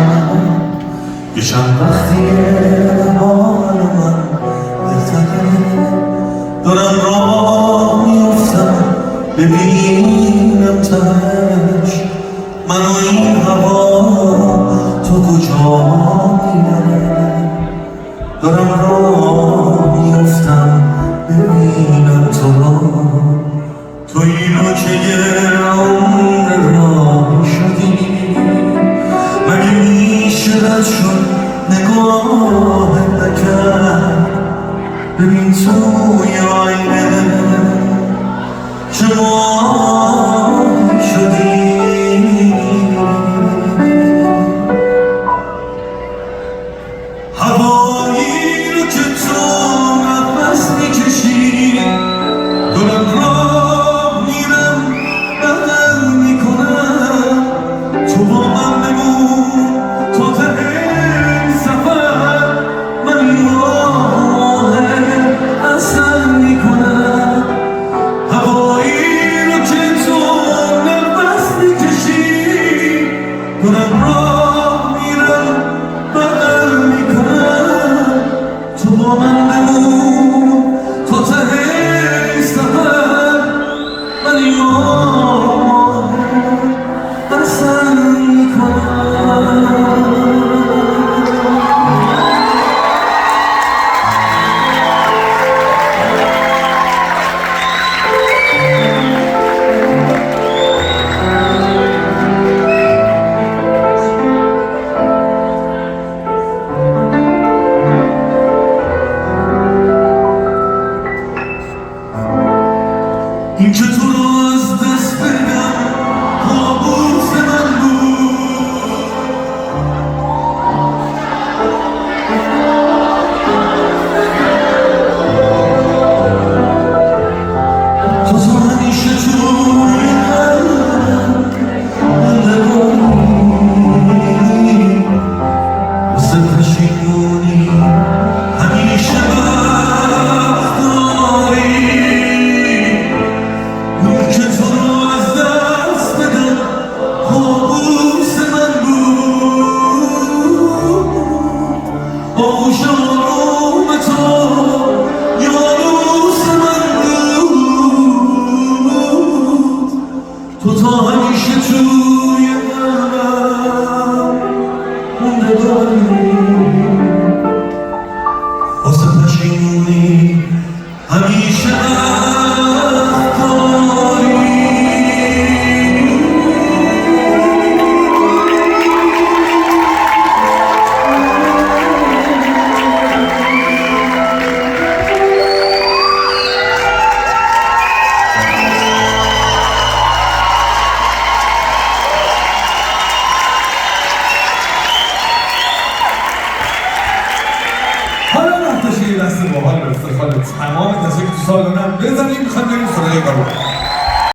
باشم یه چند وقتیه حال من بهتره دارم راه میفتم ببینم تهش منو این هوا تو کجا میبره دارم راه میفتم ببینم تو اینو که یه عمر راه شدی مگه میشه رد شد نگاهت نکرد ببین توی آینه چه ماه شدی هوایی رو که تو نفس میکشی دارم راه میرم بغل میکنم تو با من بمون تا ته این سفر من این راه اصل میکنم هوایی رو که تو نفس میکشی دارم راه میرم بغل میکنم تو با من بمون تا ته این سفر من این راه اصل میکنم این که تو رو از دست بدم کابوس من بود تو همیشه توی قلبم مونده واسه پشیمونی همیشه وقت داری اون که تو رو از دست بدم کابوس من بود آغوش آروم تو یاروس من بود تو تا همیشه توی قلبم مونده داری واسه پشیمونی همیشه وقت داری حالا وقتشه یه دست باحال به افتخار تمام کسایی که تو سالن‌ان بزنیم میخوایم بریم سراغ کارو